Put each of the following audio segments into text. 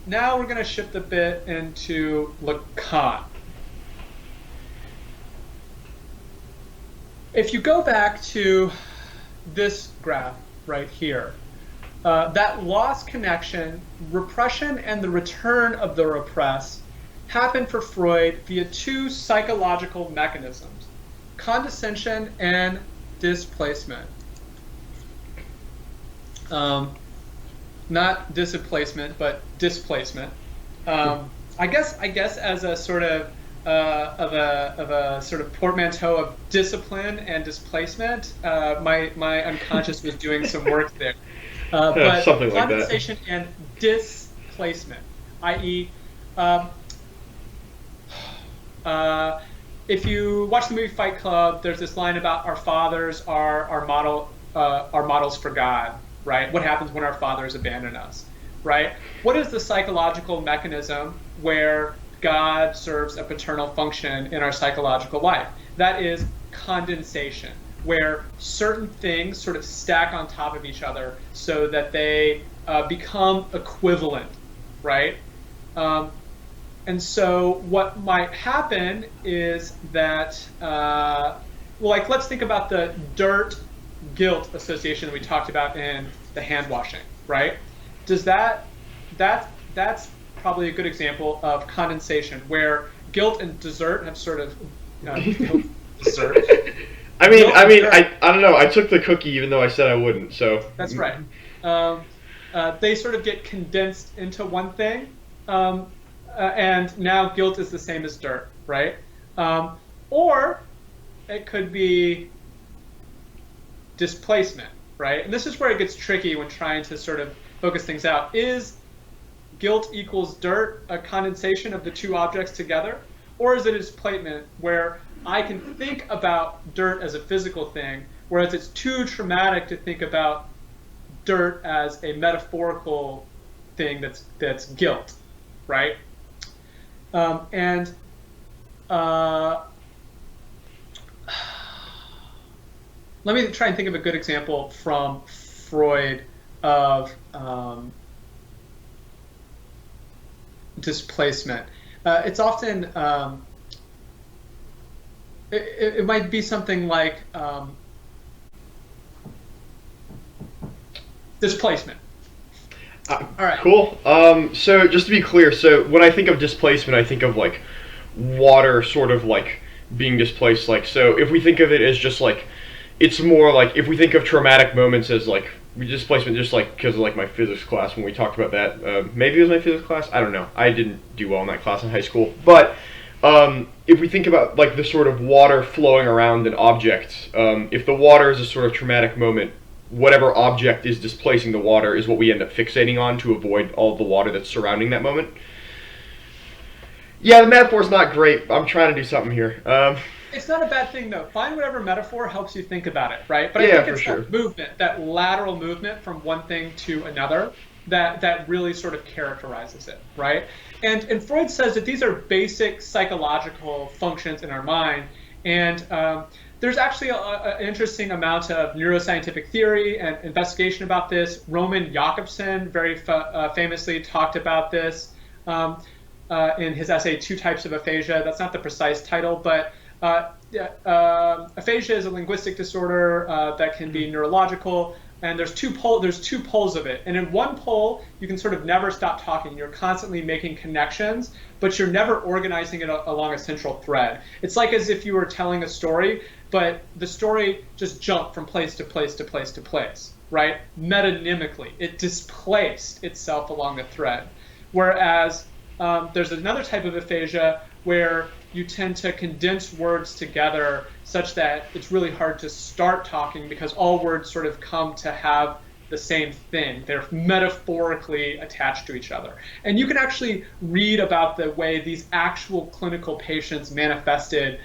now we're going to shift a bit into Lacan. If you go back to this graph right here, that lost connection, repression and the return of the repressed happen for Freud via two psychological mechanisms, condescension and displacement. Not displacement, but displacement. I guess as a sort of a sort of portmanteau of discipline and displacement, my unconscious was doing some work there. But something like condensation and displacement, i.e., if you watch the movie Fight Club, there's this line about our fathers are our models for God, right? What happens when our fathers abandon us, right? What is the psychological mechanism where God serves a paternal function in our psychological life? That is condensation, where certain things sort of stack on top of each other so that they become equivalent, right? And so what might happen is that, like, let's think about the dirt-guilt association that we talked about in the hand washing, right? Does that's probably a good example of condensation, where guilt and dessert have sort of dessert. I don't know. I took the cookie even though I said I wouldn't. So that's right. They sort of get condensed into one thing, and now guilt is the same as dirt, right? Or it could be displacement, right? And this is where it gets tricky when trying to sort of focus things out. Is guilt equals dirt a condensation of the two objects together? Or is it a displacement where I can think about dirt as a physical thing, whereas it's too traumatic to think about dirt as a metaphorical thing that's guilt, right? Let me try and think of a good example from Freud of displacement. It's often, it might be something like displacement. All right. Cool. So just to be clear, so when I think of displacement, I think of like water sort of like being displaced. Like, so if we think of it as just like, it's more like if we think of traumatic moments as like displacement, just like because of like my physics class when we talked about that. Maybe it was my physics class. I don't know. I didn't do well in that class in high school. But if we think about like the sort of water flowing around an object, if the water is a sort of traumatic moment, whatever object is displacing the water is what we end up fixating on to avoid all the water that's surrounding that moment. Yeah, the metaphor's not great. I'm trying to do something here. It's not a bad thing, though. Find whatever metaphor helps you think about it, right? But yeah, I think it's that movement, that lateral movement from one thing to another, that really sort of characterizes it, right? And Freud says that these are basic psychological functions in our mind, and there's actually an interesting amount of neuroscientific theory and investigation about this. Roman Jakobson very famously talked about this in his essay, Two Types of Aphasia. That's not the precise title, but aphasia is a linguistic disorder that can be neurological, and there's two poles of it. And in one pole, you can sort of never stop talking. You're constantly making connections, but you're never organizing it along a central thread. It's like as if you were telling a story, but the story just jumped from place to place to place to place, right? Metonymically, it displaced itself along the thread. Whereas there's another type of aphasia where you tend to condense words together such that it's really hard to start talking because all words sort of come to have the same thing. They're metaphorically attached to each other. And you can actually read about the way these actual clinical patients manifested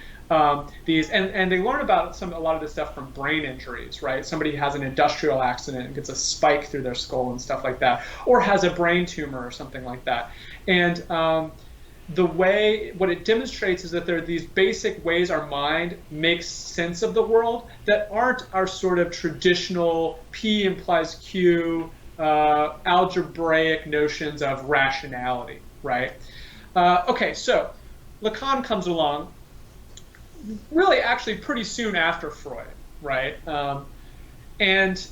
these, and they learn about a lot of this stuff from brain injuries, right? Somebody has an industrial accident and gets a spike through their skull and stuff like that, or has a brain tumor or something like that. And what it demonstrates is that there are these basic ways our mind makes sense of the world that aren't our sort of traditional P implies Q, algebraic notions of rationality, right? Okay, so Lacan comes along really actually pretty soon after Freud, right? And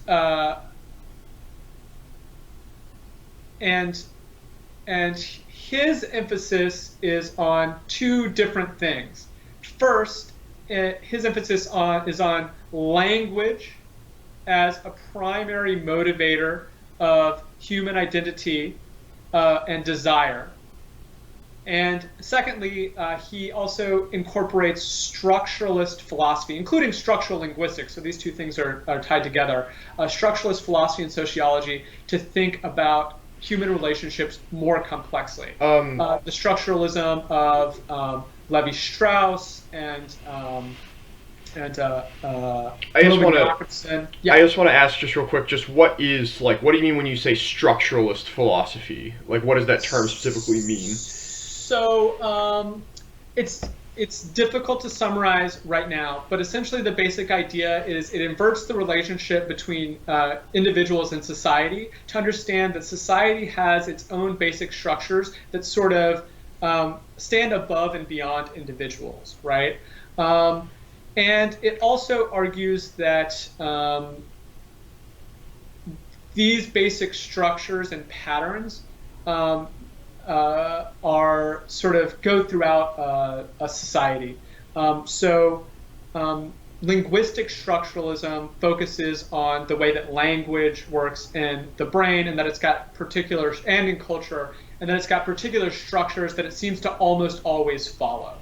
his emphasis is on two different things. First, his emphasis is on language as a primary motivator of human identity and desire. And secondly, he also incorporates structuralist philosophy, including structural linguistics. So these two things are tied together. Structuralist philosophy and sociology to think about human relationships more complexly. The structuralism of Levi-Strauss and I just want to ask just real quick, just what do you mean when you say structuralist philosophy? Like, what does that term specifically mean? So it's difficult to summarize right now, but essentially the basic idea is it inverts the relationship between individuals and society to understand that society has its own basic structures that sort of stand above and beyond individuals, right? And it also argues that these basic structures and patterns are sort of go throughout a society. Linguistic structuralism focuses on the way that language works in the brain, and that it's got particular, and in culture, and that it's got particular structures that it seems to almost always follow,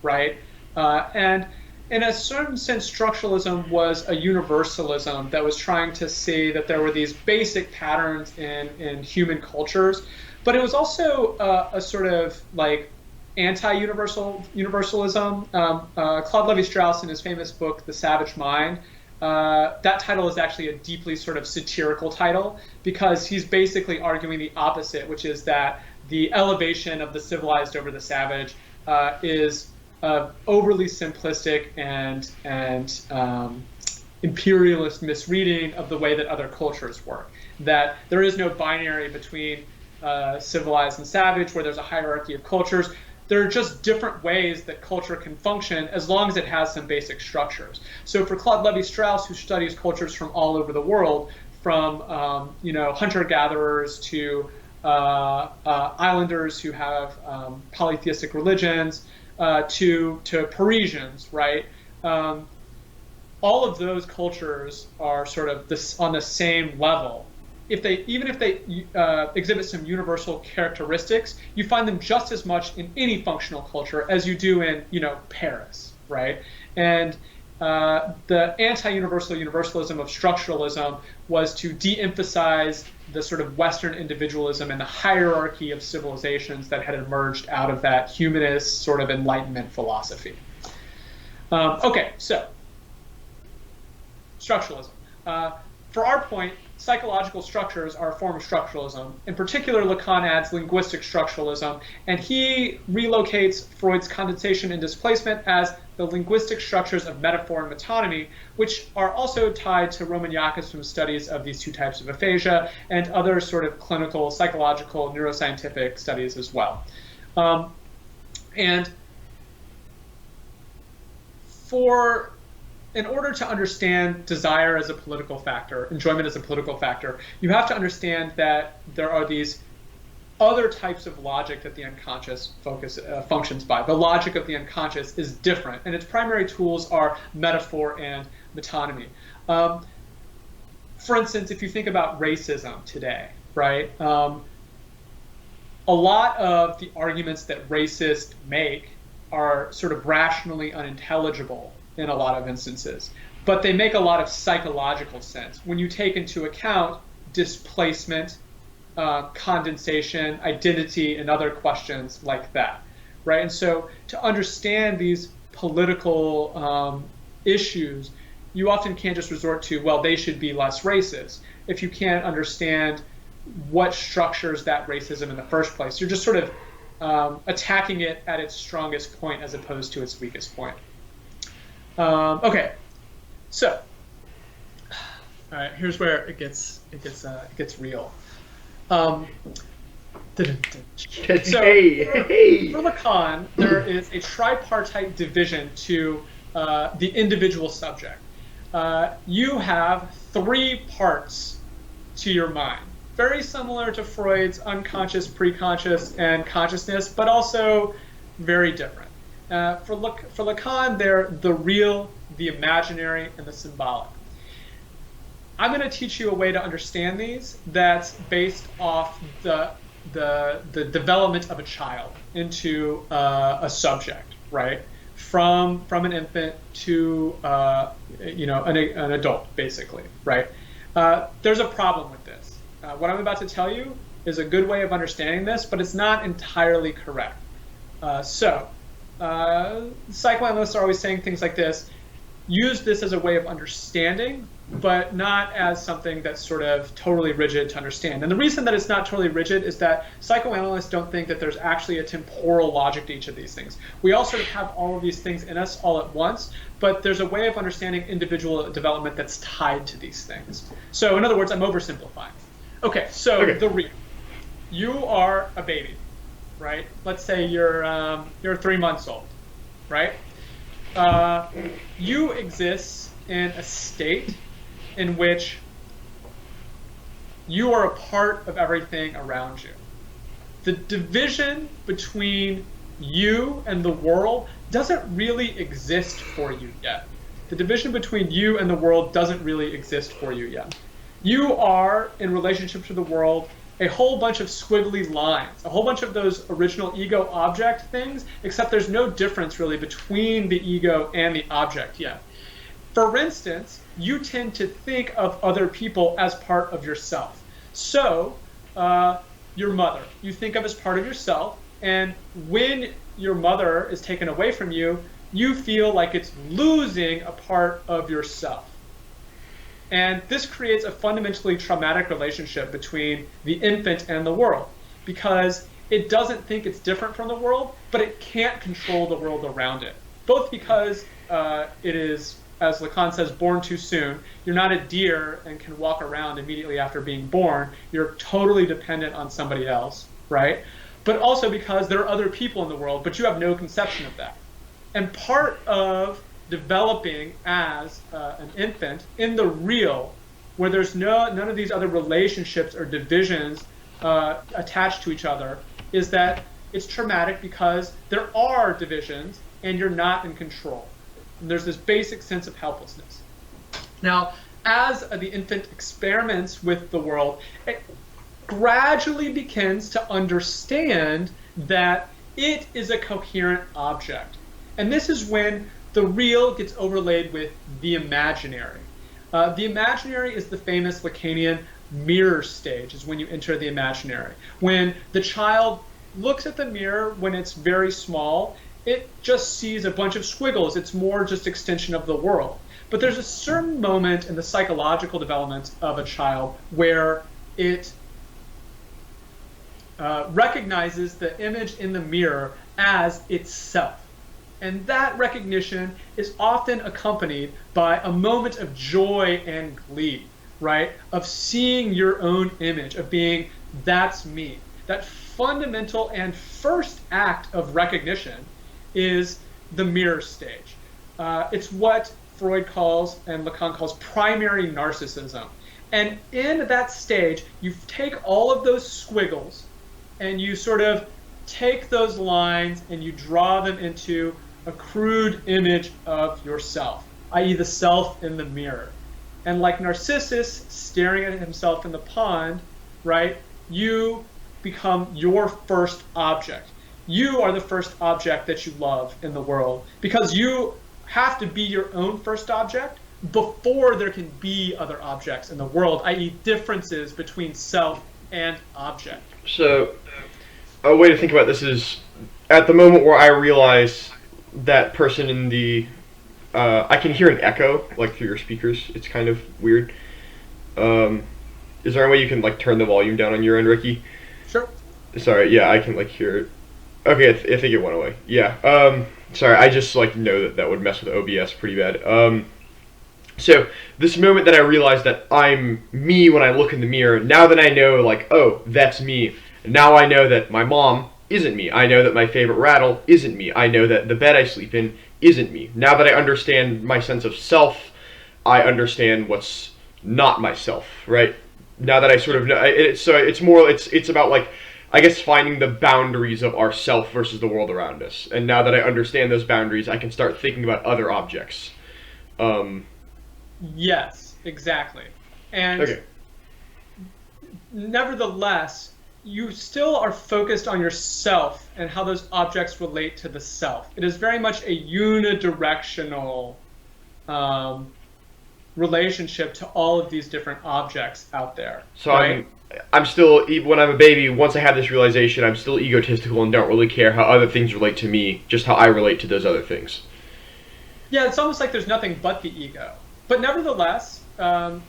right? And in a certain sense, structuralism was a universalism that was trying to say that there were these basic patterns in human cultures, but it was also a sort of like anti-universalism. Claude Levi-Strauss, in his famous book, The Savage Mind, that title is actually a deeply sort of satirical title because he's basically arguing the opposite, which is that the elevation of the civilized over the savage is overly simplistic and imperialist misreading of the way that other cultures work. That there is no binary between civilized and savage, where there's a hierarchy of cultures. There are just different ways that culture can function as long as it has some basic structures. So for Claude Levi-Strauss, who studies cultures from all over the world, from hunter-gatherers to islanders who have polytheistic religions, to Parisians, right? All of those cultures are sort of on the same level. Even if they exhibit some universal characteristics, you find them just as much in any functional culture as you do in, Paris, right? And the anti-universal universalism of structuralism was to de-emphasize the sort of Western individualism and the hierarchy of civilizations that had emerged out of that humanist sort of Enlightenment philosophy. Okay, so structuralism. For our point, psychological structures are a form of structuralism. In particular, Lacan adds linguistic structuralism, and he relocates Freud's condensation and displacement as the linguistic structures of metaphor and metonymy, which are also tied to Roman Jakobson's studies of these two types of aphasia and other sort of clinical, psychological, neuroscientific studies as well. In order to understand desire as a political factor, enjoyment as a political factor, you have to understand that there are these other types of logic that the unconscious functions by. The logic of the unconscious is different, and its primary tools are metaphor and metonymy. For instance, if you think about racism today, right? A lot of the arguments that racists make are sort of rationally unintelligible in a lot of instances, but they make a lot of psychological sense when you take into account displacement, condensation, identity, and other questions like that, right? And so to understand these political issues, you often can't just resort to, well, they should be less racist. If you can't understand what structures that racism in the first place, you're just sort of attacking it at its strongest point as opposed to its weakest point. Okay, so All right, here's where it gets real. So for Lacan, there is a tripartite division to the individual subject. You have 3 parts to your mind, very similar to Freud's unconscious, preconscious, and consciousness, but also very different. For Lacan, they're the real, the imaginary, and the symbolic. I'm going to teach you a way to understand these that's based off the development of a child into a subject, right? From an infant to an adult, basically, right? There's a problem with this. What I'm about to tell you is a good way of understanding this, but it's not entirely correct. Psychoanalysts are always saying things like this: use this as a way of understanding, but not as something that's sort of totally rigid to understand. And the reason that it's not totally rigid is that psychoanalysts don't think that there's actually a temporal logic to each of these things. We all sort of have all of these things in us all at once, but there's a way of understanding individual development that's tied to these things. So in other words, I'm oversimplifying. Okay, so the real. You are a baby, right? Let's say you're 3 months old, right? You exist in a state in which you are a part of everything around you. The division between you and the world doesn't really exist for you yet. The division between you and the world doesn't really exist for you yet. You are, in relationship to the world, a whole bunch of squiggly lines, a whole bunch of those original ego object things, except there's no difference really between the ego and the object yet. For instance, you tend to think of other people as part of yourself. So, your mother, you think of as part of yourself, and when your mother is taken away from you, you feel like it's losing a part of yourself. And this creates a fundamentally traumatic relationship between the infant and the world, because it doesn't think it's different from the world, but it can't control the world around it. Both because it is, as Lacan says, born too soon. You're not a deer and can walk around immediately after being born. You're totally dependent on somebody else, right? But also because there are other people in the world, but you have no conception of that. And part of developing as an infant in the real, where there's none of these other relationships or divisions attached to each other, is that it's traumatic because there are divisions and you're not in control. And there's this basic sense of helplessness. Now, as the infant experiments with the world, it gradually begins to understand that it is a coherent object. And this is when the real gets overlaid with the imaginary. The imaginary is the famous Lacanian mirror stage, is when you enter the imaginary. When the child looks at the mirror when it's very small, it just sees a bunch of squiggles. It's more just extension of the world. But there's a certain moment in the psychological development of a child where it recognizes the image in the mirror as itself. And that recognition is often accompanied by a moment of joy and glee, right? Of seeing your own image, of being, that's me. That fundamental and first act of recognition is the mirror stage. It's what Freud calls and Lacan calls primary narcissism. And in that stage, you take all of those squiggles and you sort of take those lines and you draw them into a crude image of yourself, i.e. the self in the mirror. And like Narcissus staring at himself in the pond, right, you become your first object. You are the first object that you love in the world, because you have to be your own first object before there can be other objects in the world, i.e. differences between self and object. So a way to think about this is, at the moment where I realize that person in the I can hear an echo like through your speakers. It's kind of weird. Is there a way you can like turn the volume down on your end, Ricky? Sure. Sorry, yeah, I can like hear it. Okay, I think it went away. Yeah. Sorry, I just like know that would mess with OBS pretty bad. So this moment that I realize that I'm me when I look in the mirror, now that I know, like, oh, that's me. Now I know that my mom isn't me. I know that my favorite rattle isn't me. I know that the bed I sleep in isn't me. Now that I understand my sense of self, I understand what's not myself, right? Now that I sort of know, it's about, like, I guess, finding the boundaries of our self versus the world around us. And now that I understand those boundaries, I can start thinking about other objects. Yes, exactly. And Okay. nevertheless, you still are focused on yourself and how those objects relate to the self. It is very much a unidirectional relationship to all of these different objects out there. So right? I'm still, when I'm a baby, once I have this realization, I'm still egotistical and don't really care how other things relate to me, just how I relate to those other things. Yeah, it's almost like there's nothing but the ego. But nevertheless,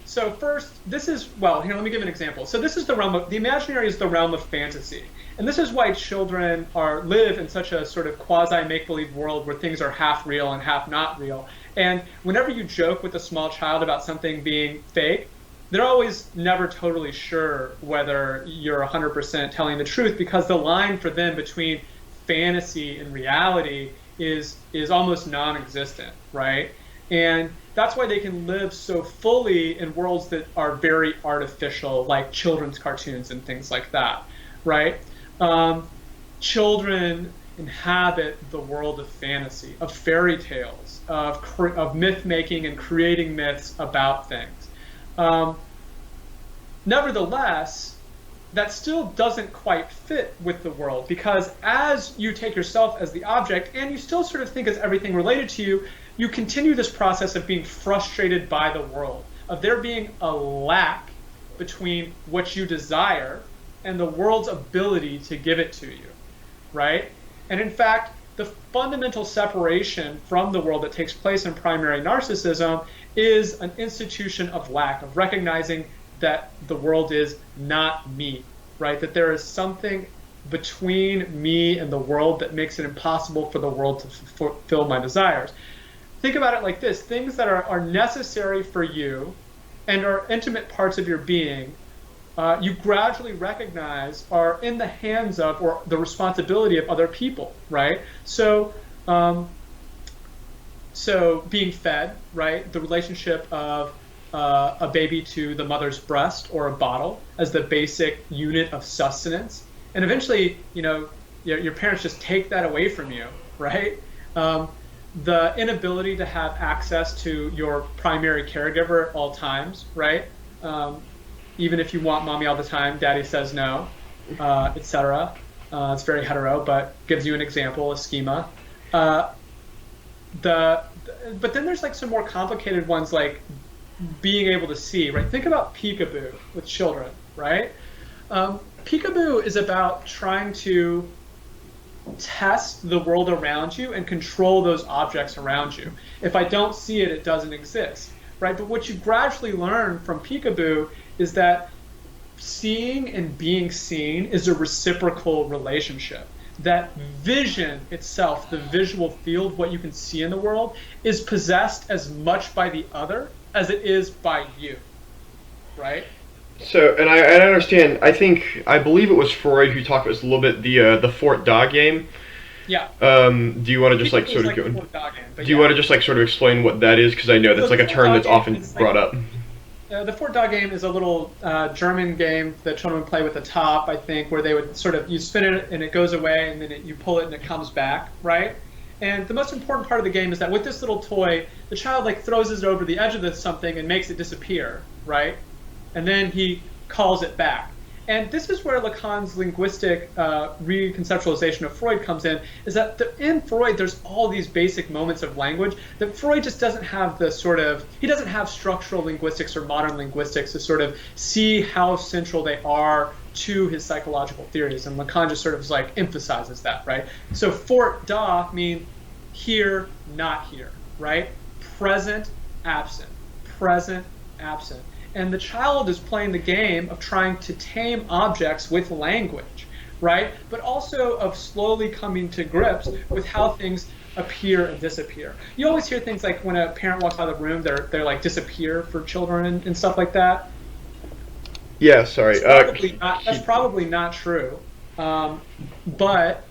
so first, this is, well, here, let me give an example. So this is the realm of, the imaginary is the realm of fantasy. And this is why children live in such a sort of quasi-make-believe world where things are half real and half not real. And whenever you joke with a small child about something being fake, they're always never totally sure whether you're 100% telling the truth, because the line for them between fantasy and reality is almost non-existent, right? And that's why they can live so fully in worlds that are very artificial, like children's cartoons and things like that, right? Children inhabit the world of fantasy, of fairy tales, of myth making and creating myths about things. Nevertheless, that still doesn't quite fit with the world, because as you take yourself as the object and you still sort of think as everything related to you, you continue this process of being frustrated by the world, of there being a lack between what you desire and the world's ability to give it to you, right? And in fact, the fundamental separation from the world that takes place in primary narcissism is an institution of lack, of recognizing that the world is not me, right? That there is something between me and the world that makes it impossible for the world to fulfill my desires. Think about it like this: things that are necessary for you and are intimate parts of your being, you gradually recognize are in the hands of, or the responsibility of, other people, right? So being fed, right? The relationship of a baby to the mother's breast or a bottle as the basic unit of sustenance. And eventually, your parents just take that away from you, right? The inability to have access to your primary caregiver at all times, right? Even if you want mommy all the time, daddy says no, etc. It's very hetero, but gives you an example, a schema. But then there's like some more complicated ones, like being able to see, right? Think about peekaboo with children, right? Peekaboo is about trying to test the world around you and control those objects around you. If I don't see it, it doesn't exist, right? But what you gradually learn from peekaboo is that seeing and being seen is a reciprocal relationship. That vision itself, the visual field, what you can see in the world, is possessed as much by the other as it is by you, right? So, and I understand. I believe it was Freud who talked about this a little bit. The Fort Da game. Yeah. Do you want to just like sort of go? Do you want to just like sort of explain what that is? Because I know that's like a term that's often brought up. The Fort Da game is a little German game that children would play with a top, I think, where they would sort of, you spin it and it goes away, and then you pull it and it comes back, right? And the most important part of the game is that with this little toy, the child like throws it over the edge of something and makes it disappear, right? And then he calls it back. And this is where Lacan's linguistic reconceptualization of Freud comes in, is that in Freud there's all these basic moments of language that Freud just doesn't have he doesn't have structural linguistics or modern linguistics to sort of see how central they are to his psychological theories. And Lacan just sort of like emphasizes that, right? So Fort Da means here, not here, right? Present, absent, present, absent. And the child is playing the game of trying to tame objects with language, right? But also of slowly coming to grips with how things appear and disappear. You always hear things like when a parent walks out of the room, they're like disappear for children and stuff like that. Yeah, sorry. That's probably not true, but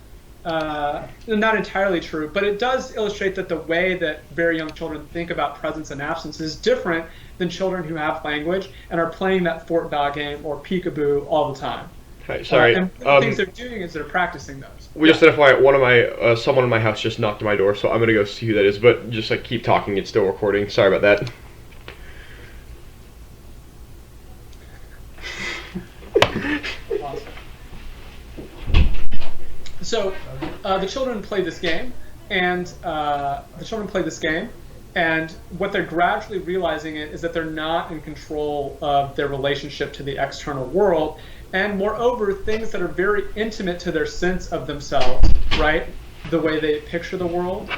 not entirely true. But it does illustrate that the way that very young children think about presence and absence is different than children who have language and are playing that Fort Dog game or peekaboo all the time. Okay, sorry. And the things they're doing is they're practicing those. Just an FYI, someone in my house just knocked on my door, so I'm gonna go see who that is. But just like keep talking, it's still recording. Sorry about that. Awesome. So the children play this game, and what they're gradually realizing is that they're not in control of their relationship to the external world, and moreover, things that are very intimate to their sense of themselves, right? The way they picture the world,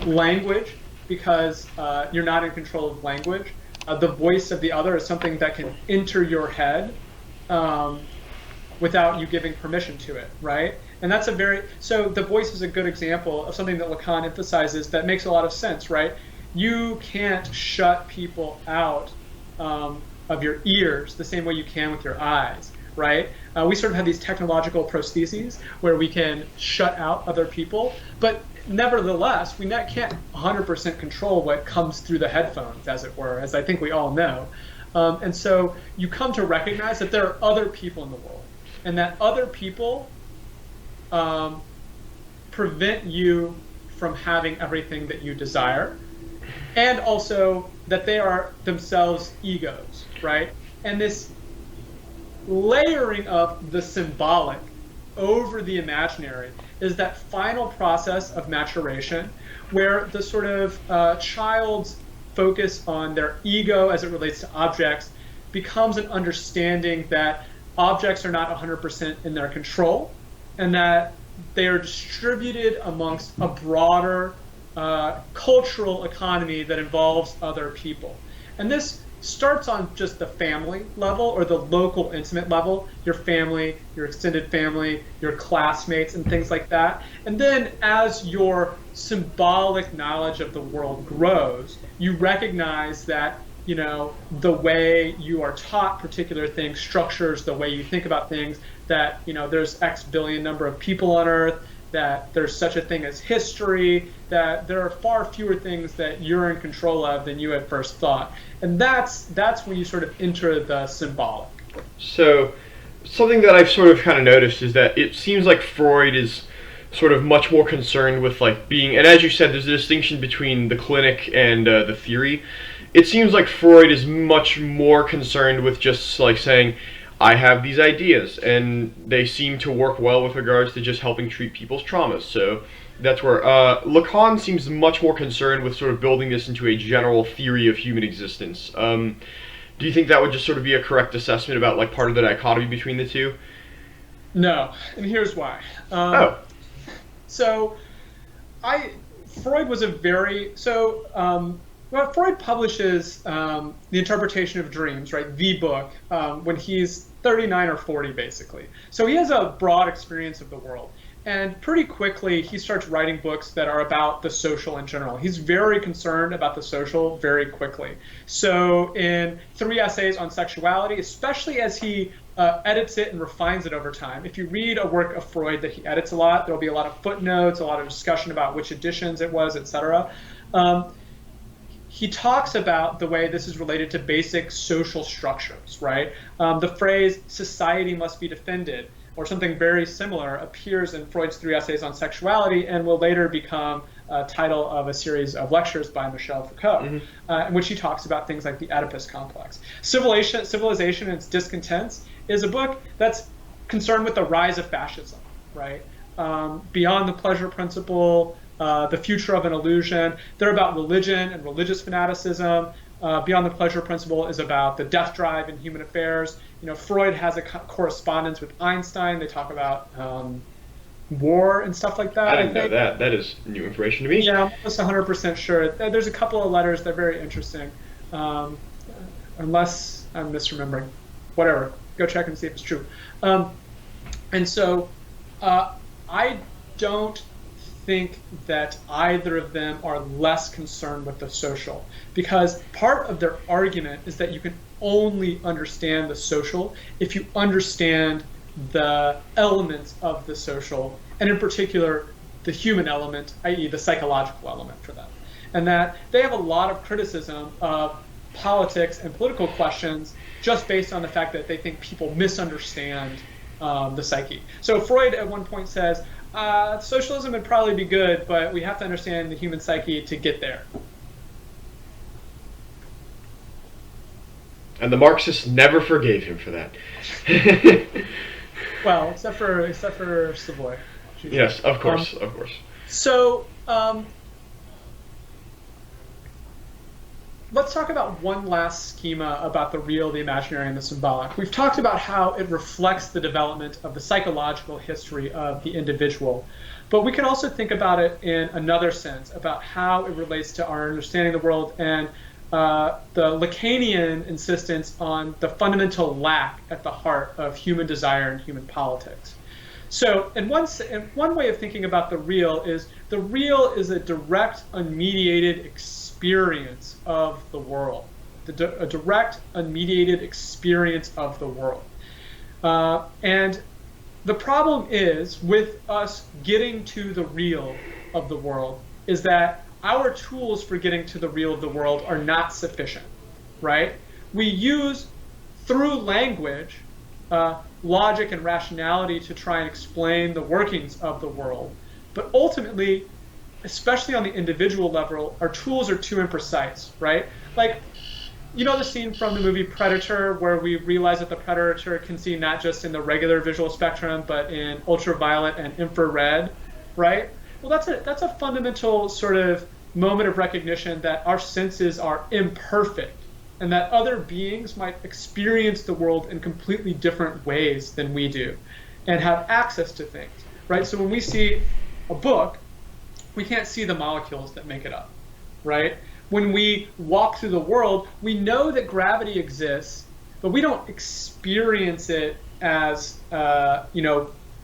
language, because you're not in control of language. The voice of the other is something that can enter your head without you giving permission to it, right? And that's so the voice is a good example of something that Lacan emphasizes that makes a lot of sense, right? You can't shut people out of your ears the same way you can with your eyes, right? We sort of have these technological prostheses where we can shut out other people, but nevertheless, we can't 100% control what comes through the headphones, as it were, as I think we all know. And so you come to recognize that there are other people in the world, and that other people prevent you from having everything that you desire, and also that they are themselves egos, right? And this layering of the symbolic over the imaginary is that final process of maturation where the sort of child's focus on their ego as it relates to objects becomes an understanding that objects are not 100% in their control, and that they are distributed amongst a broader cultural economy that involves other people. And this starts on just the family level or the local intimate level, your family, your extended family, your classmates, and things like that. And then as your symbolic knowledge of the world grows, you recognize that, you know, the way you are taught particular things structures the way you think about things, that, you know, there's X billion number of people on Earth, that there's such a thing as history, that there are far fewer things that you're in control of than you had first thought. And that's when you sort of enter the symbolic. So something that I've sort of kind of noticed is that it seems like Freud is sort of much more concerned with like being, and as you said, there's a distinction between the clinic and the theory. It seems like Freud is much more concerned with just like saying, I have these ideas, and they seem to work well with regards to just helping treat people's traumas. So that's where Lacan seems much more concerned with sort of building this into a general theory of human existence. Do you think that would just sort of be a correct assessment about like part of the dichotomy between the two? No, and here's why. So Freud was a very, well, Freud publishes The Interpretation of Dreams, right, the book, when he's 39 or 40, basically. So he has a broad experience of the world. And pretty quickly, he starts writing books that are about the social in general. He's very concerned about the social very quickly. So in 3 essays on sexuality, especially as he edits it and refines it over time. If you read a work of Freud that he edits a lot, there'll be a lot of footnotes, a lot of discussion about which editions it was, etc. He talks about the way this is related to basic social structures, right? The phrase society must be defended, or something very similar, appears in Freud's 3 essays on sexuality and will later become a title of a series of lectures by Michel Foucault, in which he talks about things like the Oedipus complex. Civilization and its Discontents is a book that's concerned with the rise of fascism, right? Beyond the Pleasure Principle, The Future of an Illusion. They're about religion and religious fanaticism. Beyond the Pleasure Principle is about the death drive in human affairs. You know, Freud has a correspondence with Einstein. They talk about war and stuff like that. I didn't know that. That is new information to me. Yeah, I'm almost 100% sure. There's a couple of letters that are very interesting, unless I'm misremembering. Whatever. Go check and see if it's true. And so I don't think that either of them are less concerned with the social, because part of their argument is that you can only understand the social if you understand the elements of the social, and in particular the human element, i.e. the psychological element for them. And that they have a lot of criticism of politics and political questions just based on the fact that they think people misunderstand the psyche. So Freud at one point says, socialism would probably be good, but we have to understand the human psyche to get there. And the Marxists never forgave him for that. Well, except for Savoy. Yes, of course, of course. So let's talk about one last schema about the real, the imaginary, and the symbolic. We've talked about how it reflects the development of the psychological history of the individual, but we can also think about it in another sense, about how it relates to our understanding of the world and the Lacanian insistence on the fundamental lack at the heart of human desire and human politics. So in one way of thinking about the real is a direct, unmediated experience of the world, a direct, unmediated experience of the world. And the problem is, with us getting to the real of the world, is that our tools for getting to the real of the world are not sufficient, right? We use, through language, logic and rationality to try and explain the workings of the world. But ultimately, especially on the individual level, our tools are too imprecise, right? Like, you know the scene from the movie Predator where we realize that the predator can see not just in the regular visual spectrum, but in ultraviolet and infrared, right? Well, that's a fundamental sort of moment of recognition that our senses are imperfect and that other beings might experience the world in completely different ways than we do and have access to things, right? So when we see a book, we can't see the molecules that make it up, right? When we walk through the world, we know that gravity exists, but we don't experience it as,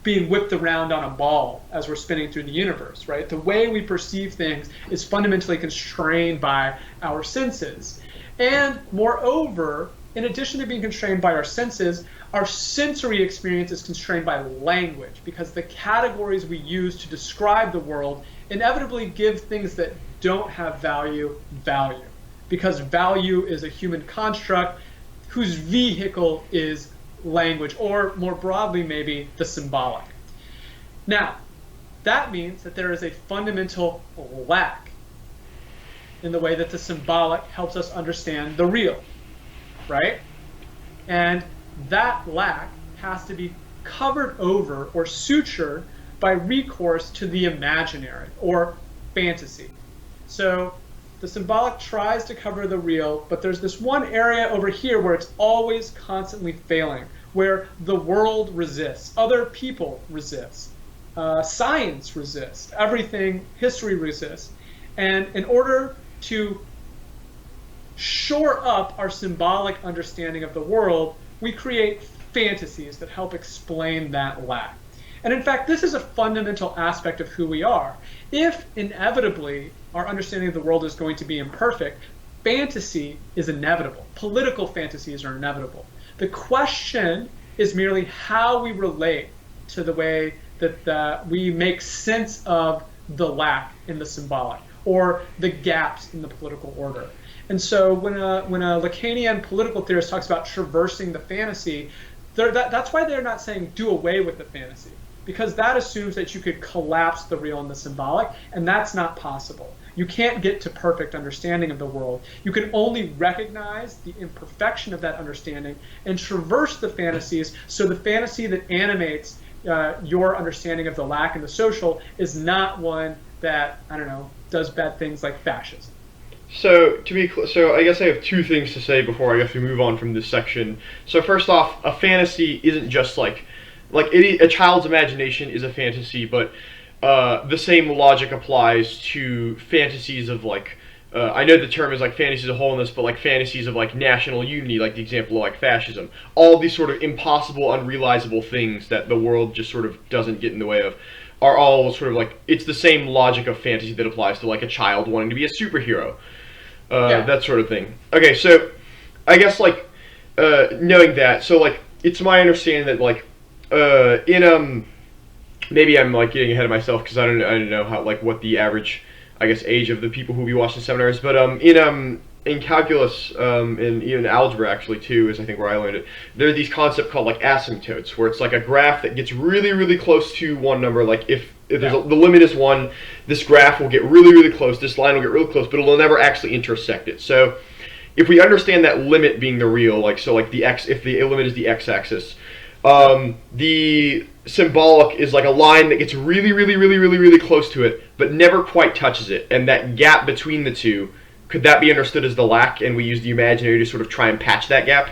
being whipped around on a ball as we're spinning through the universe, right? The way we perceive things is fundamentally constrained by our senses. And moreover, in addition to being constrained by our senses, our sensory experience is constrained by language, because the categories we use to describe the world inevitably give things that don't have value, because value is a human construct whose vehicle is language, or more broadly maybe the symbolic. Now, that means that there is a fundamental lack in the way that the symbolic helps us understand the real, right? And that lack has to be covered over or sutured by recourse to the imaginary or fantasy. So the symbolic tries to cover the real, but there's this one area over here where it's always constantly failing, where the world resists, other people resist, science resists, everything, history resists. And in order to shore up our symbolic understanding of the world, we create fantasies that help explain that lack. And in fact, this is a fundamental aspect of who we are. If inevitably our understanding of the world is going to be imperfect, fantasy is inevitable. Political fantasies are inevitable. The question is merely how we relate to the way that we make sense of the lack in the symbolic, or the gaps in the political order. And so when a Lacanian political theorist talks about traversing the fantasy, that's why they're not saying do away with the fantasy, because that assumes that you could collapse the real and the symbolic, and that's not possible. You can't get to perfect understanding of the world. You can only recognize the imperfection of that understanding and traverse the fantasies, so the fantasy that animates your understanding of the lack and the social is not one that, does bad things like fascism. So so I guess I have two things to say before I guess we move on from this section. So first off, a fantasy isn't just a child's imagination is a fantasy, but the same logic applies to fantasies of I know the term is like fantasies of wholeness, but like fantasies of like national unity, like the example of like fascism, all these sort of impossible, unrealizable things that the world just sort of doesn't get in the way of, are all sort of like, it's the same logic of fantasy that applies to like a child wanting to be a superhero, that sort of thing. Okay, so I guess like knowing that, so like it's my understanding that like in maybe I'm like getting ahead of myself because I don't know how like what the average I guess age of the people who be watching seminars, but in calculus and even algebra actually too is I think where I learned it. There are these concepts called like asymptotes where it's like a graph that gets really close to one number. Like if there's the limit is 1, this graph will get really close. This line will get really close, but it'll never actually intersect it. So if we understand that limit being the real, like so like the x, if the limit is the x-axis, the symbolic is like a line that gets really close to it, but never quite touches it. And that gap between the two, could that be understood as the lack, and we use the imaginary to sort of try and patch that gap?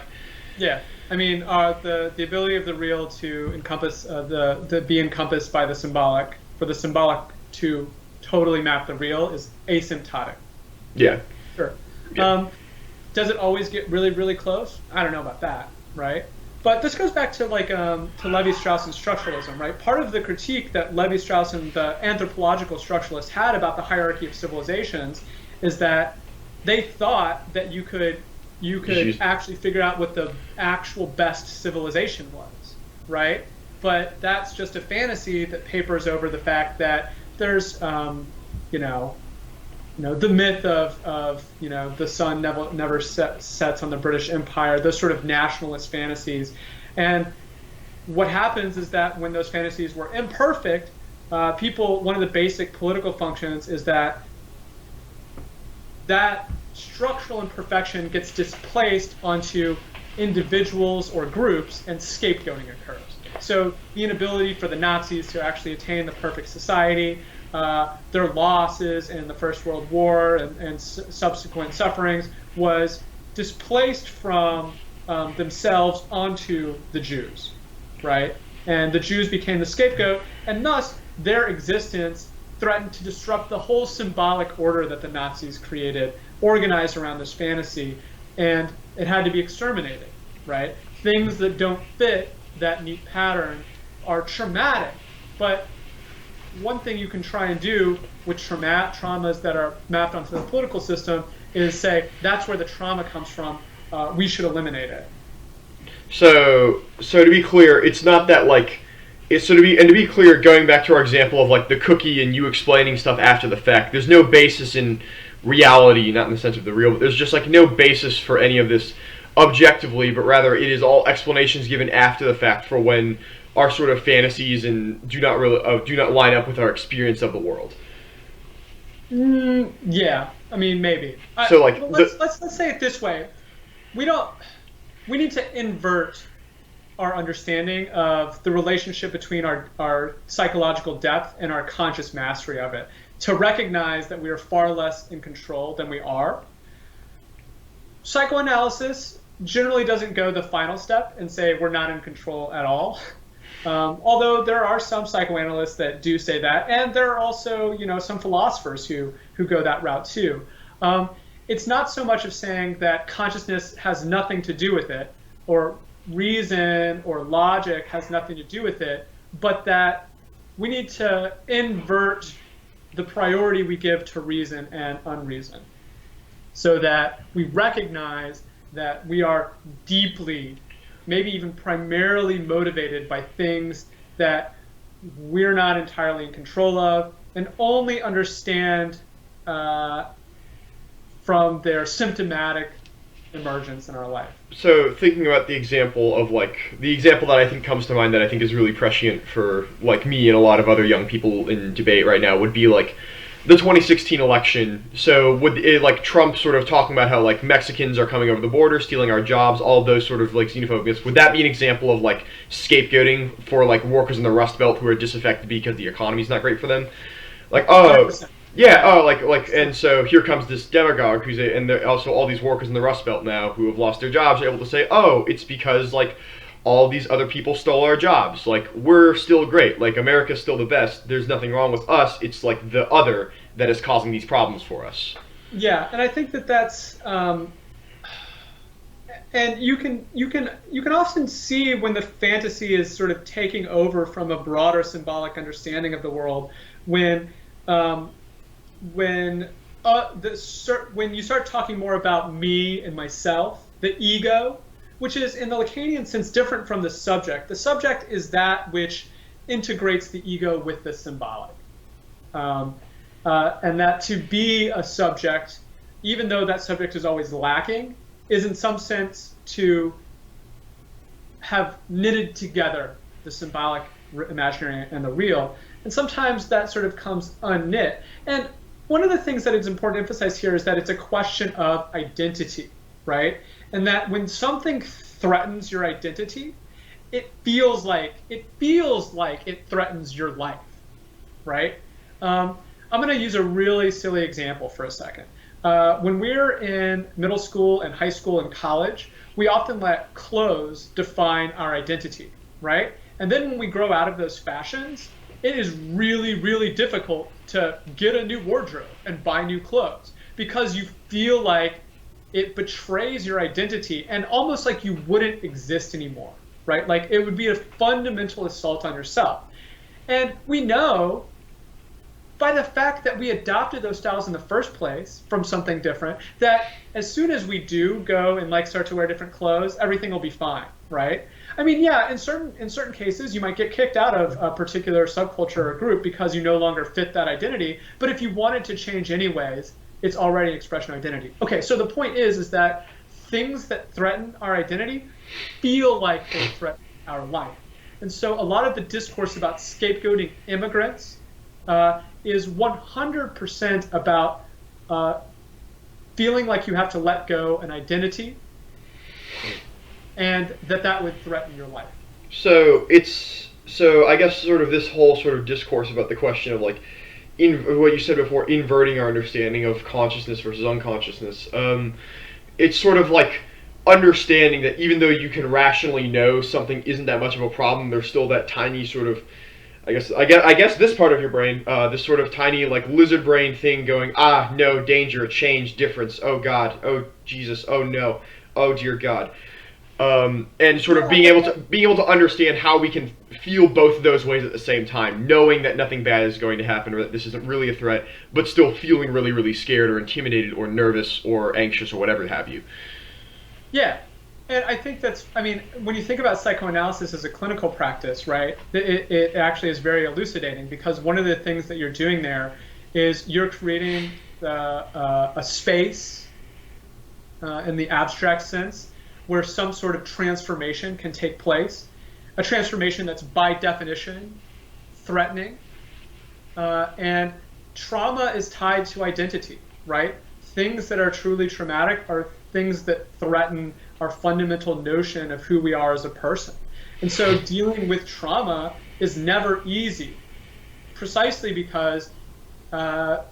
Yeah, I mean, the ability of the real to encompass the be encompassed by the symbolic, for the symbolic to totally map the real, is asymptotic. Yeah. Sure. Yeah. Does it always get really close? I don't know about that, right? But this goes back to like to Levi-Strauss and structuralism, right? Part of the critique that Levi-Strauss and the anthropological structuralists had about the hierarchy of civilizations is that they thought that you could actually figure out what the actual best civilization was, right? But that's just a fantasy that papers over the fact that there's the myth of the sun never sets on the British Empire, those sort of nationalist fantasies. And what happens is that when those fantasies were imperfect, one of the basic political functions is that structural imperfection gets displaced onto individuals or groups, and scapegoating occurs. So the inability for the Nazis to actually attain the perfect society, their losses in the First World War and subsequent sufferings was displaced from themselves onto the Jews, right? And the Jews became the scapegoat, and thus their existence threatened to disrupt the whole symbolic order that the Nazis created, organized around this fantasy, and it had to be exterminated, right? Things that don't fit that neat pattern are traumatic, but one thing you can try and do with traumas that are mapped onto the political system is say, that's where the trauma comes from, we should eliminate it. So to be clear, it's not that like, to be clear, going back to our example of like the cookie and you explaining stuff after the fact, there's no basis in reality, not in the sense of the real, but there's just like no basis for any of this objectively, but rather it is all explanations given after the fact for when our sort of fantasies and do not line up with our experience of the world. Yeah, I mean maybe. So like let's say it this way: we need to invert our understanding of the relationship between our psychological depth and our conscious mastery of it, to recognize that we are far less in control than we are. Psychoanalysis generally doesn't go the final step and say we're not in control at all. Although there are some psychoanalysts that do say that, and there are also some philosophers who go that route too. It's not so much of saying that consciousness has nothing to do with it, or reason or logic has nothing to do with it, but that we need to invert the priority we give to reason and unreason, so that we recognize that we are deeply, maybe even primarily motivated by things that we're not entirely in control of, and only understand from their symptomatic emergence in our life. So thinking about the example that I think comes to mind that I think is really prescient for like me and a lot of other young people in debate right now would be like the 2016 election. So would it, like Trump sort of talking about how like Mexicans are coming over the border, stealing our jobs, all of those sort of like xenophobia, would that be an example of like scapegoating for like workers in the Rust Belt who are disaffected because the economy's not great for them? Like, oh, 100%. Yeah, oh, like, and so here comes this demagogue and also all these workers in the Rust Belt now who have lost their jobs are able to say, oh, it's because like all these other people stole our jobs. Like, we're still great. Like, America's still the best. There's nothing wrong with us. It's like the other that is causing these problems for us. Yeah, and I think that that's and you can often see when the fantasy is sort of taking over from a broader symbolic understanding of the world, when um, when when you start talking more about me and myself, the ego, which is in the Lacanian sense different from the subject. The subject is that which integrates the ego with the symbolic, um, and that to be a subject, even though that subject is always lacking, is in some sense to have knitted together the symbolic, imaginary, and the real. And sometimes that sort of comes unknit. And one of the things that is important to emphasize here is that it's a question of identity, right? And that when something threatens your identity, it feels like it threatens your life, right? I'm going to use a really silly example for a second. When we're in middle school and high school and college, we often let clothes define our identity, right? And then when we grow out of those fashions, it is really, really difficult to get a new wardrobe and buy new clothes because you feel like it betrays your identity and almost like you wouldn't exist anymore, right? Like it would be a fundamental assault on yourself. And we know by the fact that we adopted those styles in the first place from something different, that as soon as we do go and like start to wear different clothes, everything will be fine, right? I mean, yeah, in certain cases, you might get kicked out of a particular subculture or group because you no longer fit that identity. But if you wanted to change anyways, it's already an expression of identity. Okay, so the point is that things that threaten our identity feel like they threaten our life. And so a lot of the discourse about scapegoating immigrants is 100% about feeling like you have to let go an identity and that would threaten your life. So I guess sort of this whole sort of discourse about the question of like, in what you said before, inverting our understanding of consciousness versus unconsciousness. It's sort of like understanding that even though you can rationally know something isn't that much of a problem, there's still that tiny sort of, I guess this part of your brain, this sort of tiny like lizard brain thing going, no, danger, change, difference, oh God, oh Jesus, oh no, oh dear God, and sort of being able to understand how we can feel both of those ways at the same time, knowing that nothing bad is going to happen or that this isn't really a threat, but still feeling really, really scared or intimidated or nervous or anxious or whatever have you. Yeah. And I think I mean, when you think about psychoanalysis as a clinical practice, right, it actually is very elucidating because one of the things that you're doing there is you're creating a space in the abstract sense where some sort of transformation can take place, a transformation that's by definition threatening. And trauma is tied to identity, right? Things that are truly traumatic are things that threaten our fundamental notion of who we are as a person. And so dealing with trauma is never easy, precisely because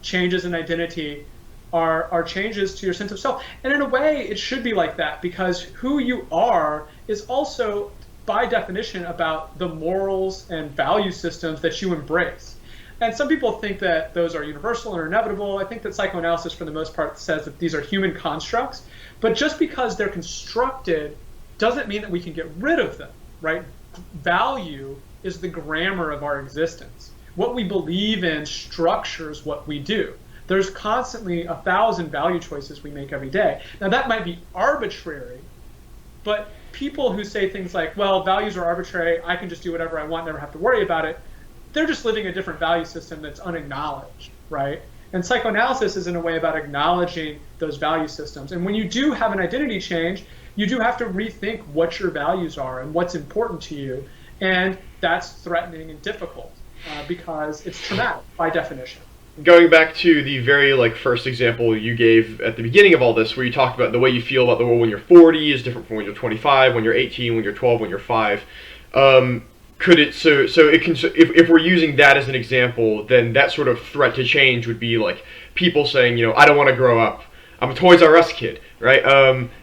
changes in identity are changes to your sense of self. And in a way, it should be like that because who you are is also, by definition, about the morals and value systems that you embrace. And some people think that those are universal and inevitable. I think that psychoanalysis, for the most part, says that these are human constructs. But just because they're constructed doesn't mean that we can get rid of them, right? Value is the grammar of our existence. What we believe in structures what we do. There's constantly 1,000 value choices we make every day. Now, that might be arbitrary, but people who say things like, well, values are arbitrary, I can just do whatever I want, never have to worry about it, they're just living a different value system that's unacknowledged, right? And psychoanalysis is in a way about acknowledging those value systems. And when you do have an identity change, you do have to rethink what your values are and what's important to you. And that's threatening and difficult because it's traumatic by definition. Going back to the very first example you gave at the beginning of all this, where you talked about the way you feel about the world when you're 40 is different from when you're 25, when you're 18, when you're 12, when you're 5. Could it so it can, if we're using that as an example, then that sort of threat to change would be like people saying, I don't want to grow up. I'm a Toys R Us kid, right?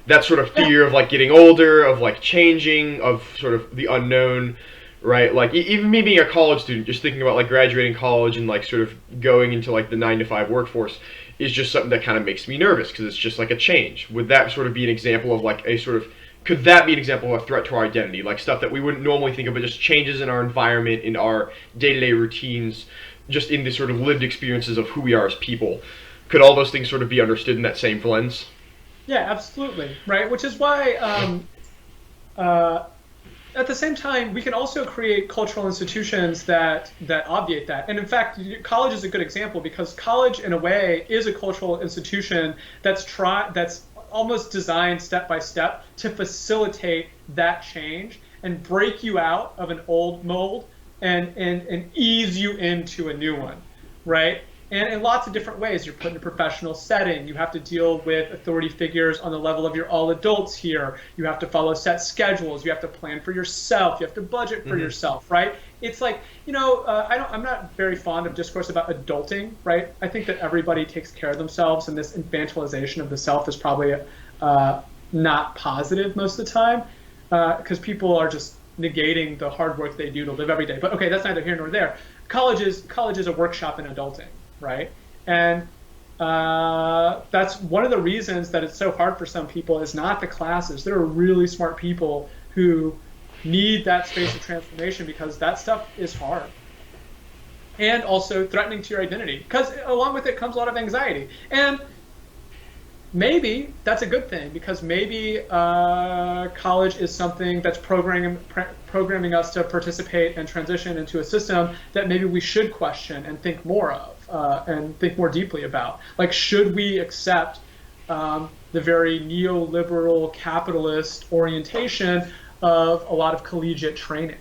That sort of fear of getting older, of changing, of sort of the unknown. right? Like even me being a college student, just thinking about like graduating college and like sort of going into like the 9 to 5 workforce is just something that kind of makes me nervous because it's just like a change. Would that sort of be an example of like a sort of, could that be an example of a threat to our identity? Like stuff that we wouldn't normally think of, but just changes in our environment, in our day-to-day routines, just in the sort of lived experiences of who we are as people. Could all those things sort of be understood in that same lens? Yeah, absolutely, right? Which is why at the same time, we can also create cultural institutions that obviate that. And in fact, college is a good example because college, in a way, is a cultural institution that's almost designed step by step to facilitate that change and break you out of an old mold and ease you into a new one, right? And in lots of different ways. You're put in a professional setting. You have to deal with authority figures on the level of your all adults here. You have to follow set schedules. You have to plan for yourself. You have to budget for yourself, right? It's like, I'm not very fond of discourse about adulting, right? I think that everybody takes care of themselves, and this infantilization of the self is probably not positive most of the time because people are just negating the hard work they do to live every day. But okay, that's neither here nor there. College is a workshop in adulting. Right, and that's one of the reasons that it's so hard for some people is not the classes. There are really smart people who need that space of transformation because that stuff is hard and also threatening to your identity because along with it comes a lot of anxiety. And maybe that's a good thing because maybe college is something that's programming us to participate and transition into a system that maybe we should question and think more of. And think more deeply about. Like, should we accept the very neoliberal capitalist orientation of a lot of collegiate training?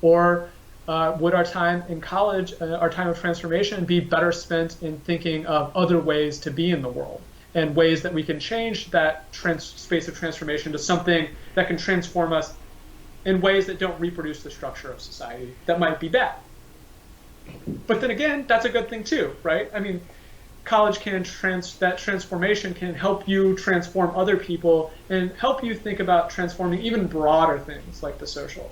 Or would our time in college, our time of transformation, be better spent in thinking of other ways to be in the world and ways that we can change that space of transformation to something that can transform us in ways that don't reproduce the structure of society that might be bad? But then again, that's a good thing too, right? I mean, college that transformation can help you transform other people and help you think about transforming even broader things like the social.